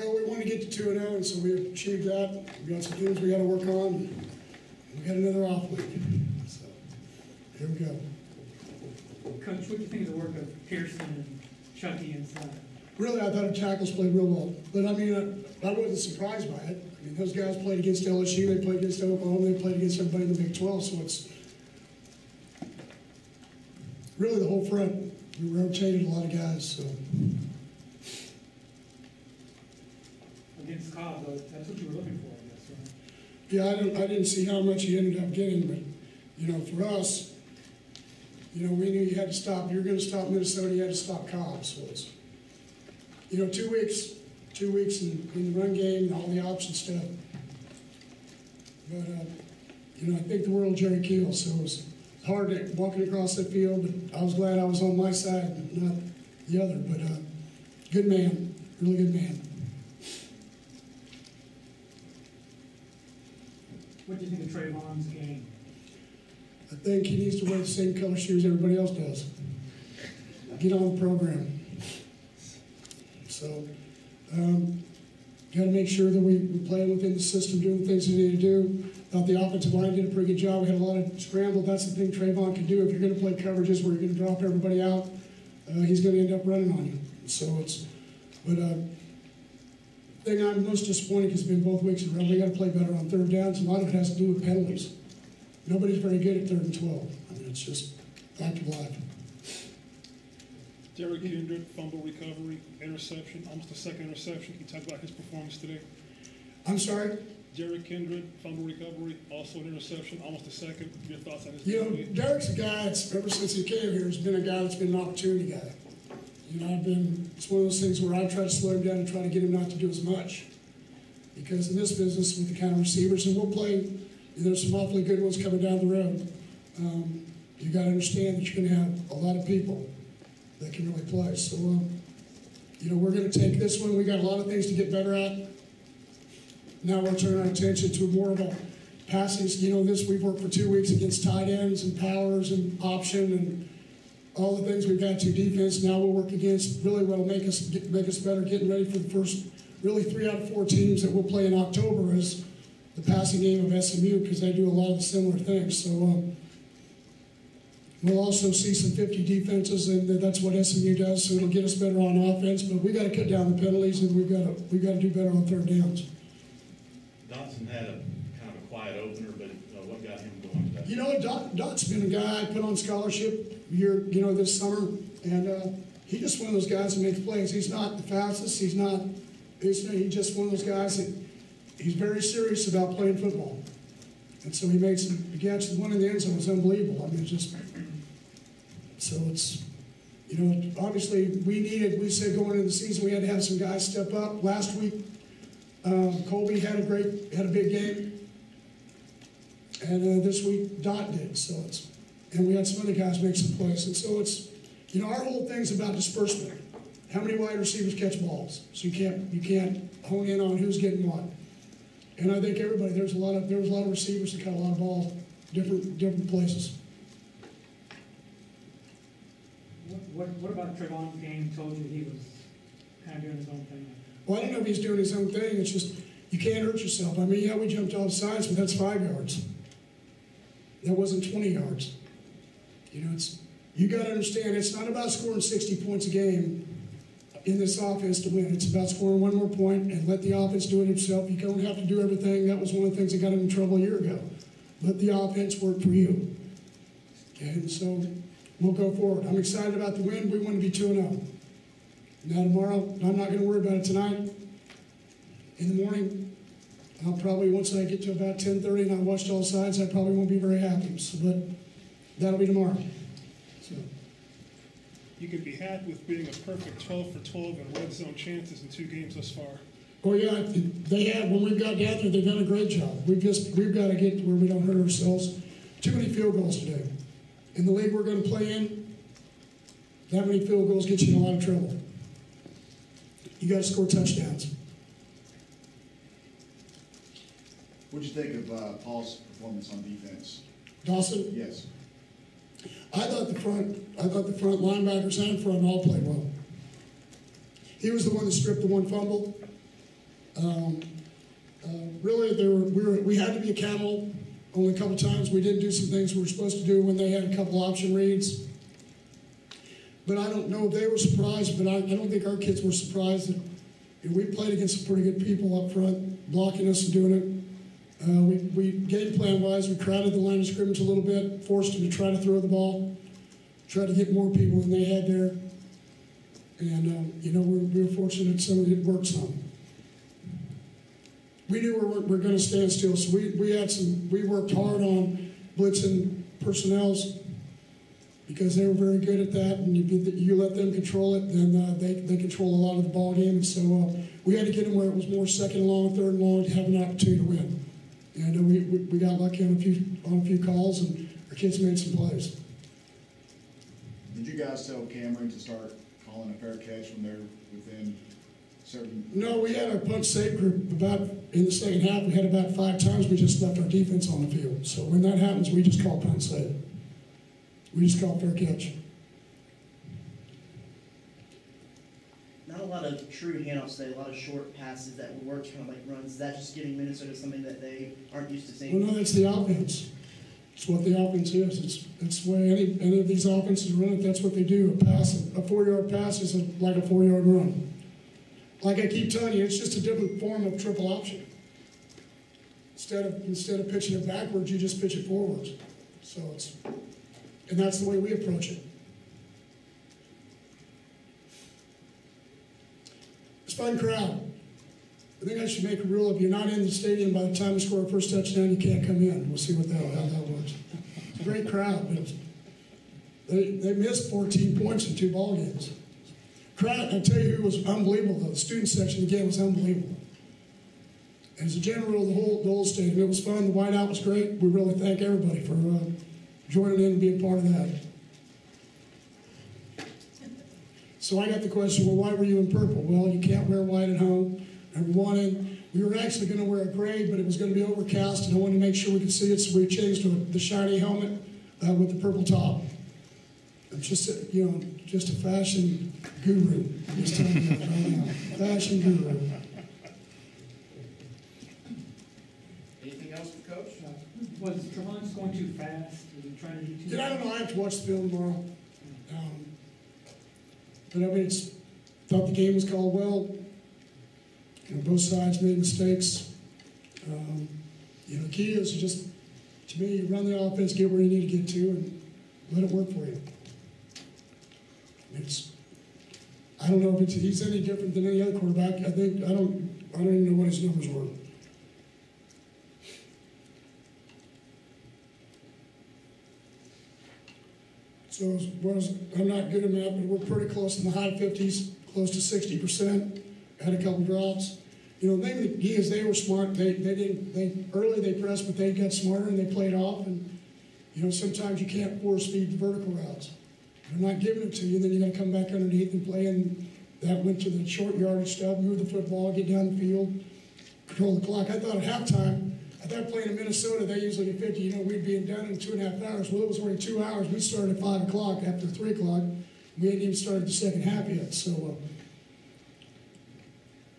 Well, we want to get to 2-0, and so we achieved that. We got some things we got to work on. And we got another off week. So here we go. Coach, what do you think of the work of Pearson and Chucky inside? Really, I thought our tackles played real well. But, I mean, I wasn't surprised by it. I mean, those guys played against LSU. They played against Oklahoma. They played against everybody in the Big 12. So it's really the whole front. We rotated a lot of guys. So. Against Cobb, though, that's what you were looking for, I guess, right? Yeah, I didn't see how much he ended up getting. But, you know, for us, you know, we knew you had to stop. You were going to stop Minnesota. You had to stop Cobb. So it's, you know, 2 weeks in the run game and all the option stuff. But, you know, I think the world of Jerry Keel, so it was hard walking across that field, but I was glad I was on my side, not the other. But good man, really good man. What do you think of Trayvon's game? I think he needs to wear the same color shoes everybody else does. Get on the program. So, got to make sure that we play within the system, doing things we need to do. Thought the offensive line did a pretty good job. We had a lot of scramble. That's the thing Trayvon can do. If you're going to play coverages where you're going to drop everybody out, he's going to end up running on you. So it's, but the thing I'm most disappointed has been both weeks in a row. We got to play better on third downs. A lot of it has to do with penalties. Nobody's very good at 3rd and 12. I mean, it's just fact of life. Derek Kindred, fumble recovery, interception, almost a second interception. Can you talk about his performance today? I'm sorry? Derek Kindred, fumble recovery, also an interception, almost a second. Your thoughts on his performance? You know, Derek's a guy that's, ever since he came here, has been a guy that's been an opportunity guy. You know, it's one of those things where I try to slow him down and try to get him not to do as much. Because in this business, with the kind of receivers, and we'll play, there's some awfully good ones coming down the road. You got to understand that you're going to have a lot of people that can really play. So, you know, we're going to take this one. We got a lot of things to get better at. Now we'll turn our attention to more of a passing. You know, we've worked for 2 weeks against tight ends and powers and option and all the things we've got to defense. Now we'll work against really what'll make us better, getting ready for the first really 3 out of 4 teams that we'll play in October is the passing game of SMU, because they do a lot of the similar things. So we'll also see some 50 defenses, and that's what SMU does. So it'll get us better on offense. But we got to cut down the penalties, and we've got to do better on third downs. Dotson had a kind of a quiet opener, but what got him going today? You know, Dot's been a guy I put on scholarship here, you know, this summer, and he's just one of those guys that makes plays. He's not the fastest. He's just one of those guys that he's very serious about playing football. And so he made some catch. The one in the end zone was unbelievable. I mean, just so it's, you know, obviously we said going into the season we had to have some guys step up. Last week, Colby had a big game, and this week Dot did. So and we had some other guys make some plays. And so it's, you know, our whole thing's about disbursement. How many wide receivers catch balls? So you can't hone in on who's getting what. And I think everybody, there was a lot of receivers that caught a lot of balls, different places. What about Trayvon's game told you he was kind of doing his own thing? Well, I don't know if he's doing his own thing. It's just, you can't hurt yourself. I mean, yeah, we jumped off sides, but that's 5 yards. That wasn't 20 yards. You know, you got to understand, it's not about scoring 60 points a game in this offense to win. It's about scoring one more point and let the offense do it itself. You don't have to do everything. That was one of the things that got him in trouble a year ago. Let the offense work for you. And so we'll go forward. I'm excited about the win. We want to be 2-0. Now tomorrow, I'm not going to worry about it tonight. In the morning, I'll probably, once I get to about 10:30 and I've watched all sides, I probably won't be very happy. So, but that'll be tomorrow. So. You can be happy with being a perfect 12 for 12 in red zone chances in 2 games thus far. Oh yeah, they have. When we've got down there, they've done a great job. We've got to get to where we don't hurt ourselves. Too many field goals today. In the league we're going to play in, that many field goals get you in a lot of trouble. You got to score touchdowns. What did you think of Paul's performance on defense? Dawson? Yes. I thought the front linebackers and front all played well. He was the one that stripped the one fumble. Really, we had to be accountable only a couple times. We did do some things we were supposed to do when they had a couple option reads. But I don't know if they were surprised, but I don't think our kids were surprised that we played against some pretty good people up front, blocking us and doing it. We game plan wise, we crowded the line of scrimmage a little bit, forced them to try to throw the ball, try to get more people than they had there. And, we were fortunate some of it worked some. We knew we were going to stand still, so we worked hard on blitzing personnels because they were very good at that, and you let them control it, then they control a lot of the ball game. And so we had to get them where it was more second and long, third and long to have an opportunity to win. And we got lucky on a few calls, and our kids made some plays. Did you guys tell Cameron to start calling a fair catch when they're within certain? No, we had our punch save group in the second half. We had about 5 times we just left our defense on the field. So when that happens, we just call punch save. We just call fair catch. Not a lot of true handoffs today, a lot of short passes that were worked kind of like runs. Is that just giving Minnesota something that they aren't used to seeing? Well, no, that's the offense. It's what the offense is. It's the way any of these offenses run it. That's what they do. A 4-yard pass is like a 4-yard run. Like I keep telling you, it's just a different form of triple option. Instead of pitching it backwards, you just pitch it forwards. So and that's the way we approach it. It's a fun crowd. I think I should make a rule: if you're not in the stadium by the time we score our first touchdown, you can't come in. We'll see how that works. It's a great crowd. They missed 14 points in 2 ball games. Crowd, I'll tell you who was unbelievable though. The student section again was unbelievable. And as a general rule, the whole stadium, it was fun. The whiteout was great. We really thank everybody for joining in and being part of that. So I got the question, well, why were you in purple? Well, you can't wear white at home. Number one, we were actually going to wear a gray, but it was going to be overcast, and I wanted to make sure we could see it, so we changed to the shiny helmet with the purple top. I'm just a fashion guru. Just telling you that right now. Fashion guru. Anything else for Coach? Was Trevon just going too fast? Was he trying to do too much? I don't know. I have to watch the film tomorrow. But I mean, thought the game was called well. Both sides made mistakes. The key is just, to me, run the offense, get where you need to get to, and let it work for you. I don't know if he's any different than any other quarterback. I don't even know what his numbers were. So I'm not good at math, but we're pretty close in the high 50s, close to 60%. Had a couple drops. The thing with the key is they were smart. Early they pressed, but they got smarter and they played off. And sometimes you can't force feed the vertical routes. They're not giving it to you, then you got to come back underneath and play. And that went to the short yardage stuff, move the football, get down the field, control the clock. I thought at halftime, playing in Minnesota, they usually get 50. We'd be done in 2.5 hours. Well, it was only 2 hours. We started at 5 o'clock after 3 o'clock. We hadn't even started the second half yet. So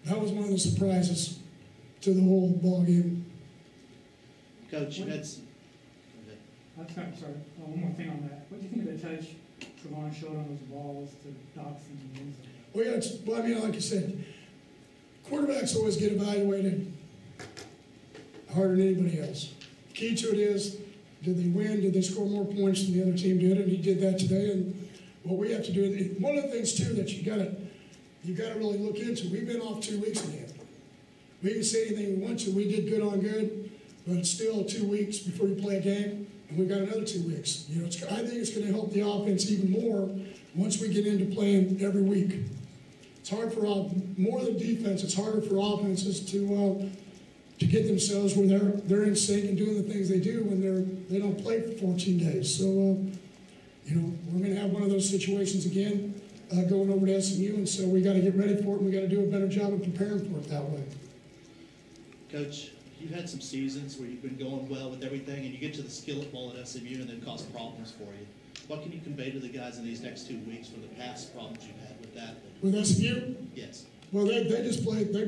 that was one of the surprises to the whole ball game. Coach, you had some. I'm sorry. One more thing on that. What do you think of the touch Trevon showed on those balls to Dawson and Winslow? Well, like I said, quarterbacks always get evaluated harder than anybody else. The key to it is, did they win? Did they score more points than the other team did? And he did that today. And what we have to do, one of the things too that you got to really look into. We've been off 2 weeks again. We can say anything we want to. We did good on good, but it's still 2 weeks before you play a game, and we've got another 2 weeks. I think it's going to help the offense even more once we get into playing every week. It's hard for more than defense. It's harder for offenses to get themselves where they're in sync and doing the things they do when they don't play for 14 days. So we're going to have one of those situations again going over to SMU, and so we got to get ready for it, and we got to do a better job of preparing for it that way. Coach, you've had some seasons where you've been going well with everything, and you get to the skillet ball at SMU, and then cause problems for you. What can you convey to the guys in these next 2 weeks for the past problems you've had with that? With SMU? Yes. Well, they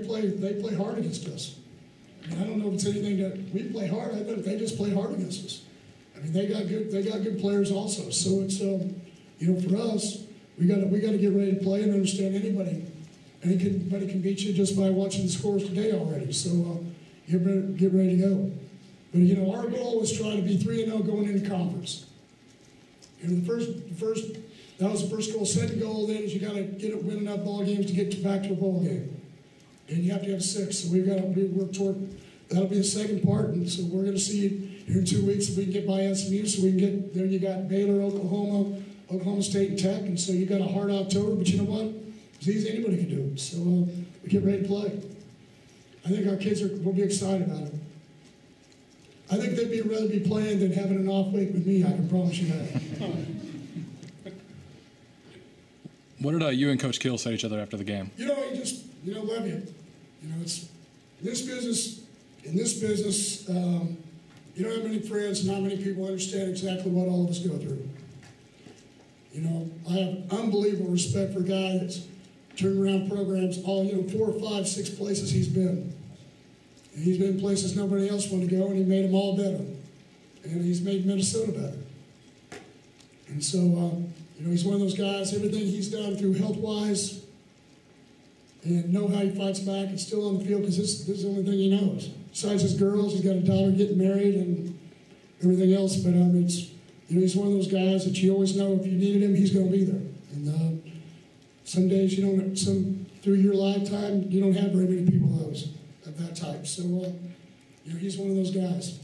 play hard against us. I mean, I don't know if it's anything that we play hard. I bet they just play hard against us. I mean, they got good players also. So it's for us, we got to get ready to play and understand anybody can beat you just by watching the scores today already. So get ready to go. But our goal was try to be 3-0 going into conference. That was the first goal. Second goal then is you got to win enough ball games to get back to a bowl game, and you have to have 6. So we've got to work toward. That'll be the second part, and so we're going to see here in 2 weeks if we can get by SMU. So we can get there. You got Baylor, Oklahoma State, and Tech, and so you got a hard October. But you know what? It's easy. Anybody can do it. So we get ready to play. I think our kids will be excited about it. I think they'd rather be playing than having an off week with me. I can promise you that. What did you and Coach Kill say to each other after the game? He just, love you. It's in this business, you don't have many friends, and not many people understand exactly what all of us go through. I have unbelievable respect for a guy that's turned around programs all, 4 or 5, 6 places he's been. And he's been places nobody else wanted to go, and he made them all better. And he's made Minnesota better. And so, he's one of those guys, everything he's done through health-wise, and know how he fights back and still on the field because this is the only thing he knows. Besides his girls, he's got a daughter getting married and everything else. But he's one of those guys that you always know if you needed him, he's going to be there. And some days through your lifetime, you don't have very many people of that type. So, he's one of those guys.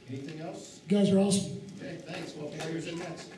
Anything else? You guys are awesome. Okay, thanks. Well, Warriors in next.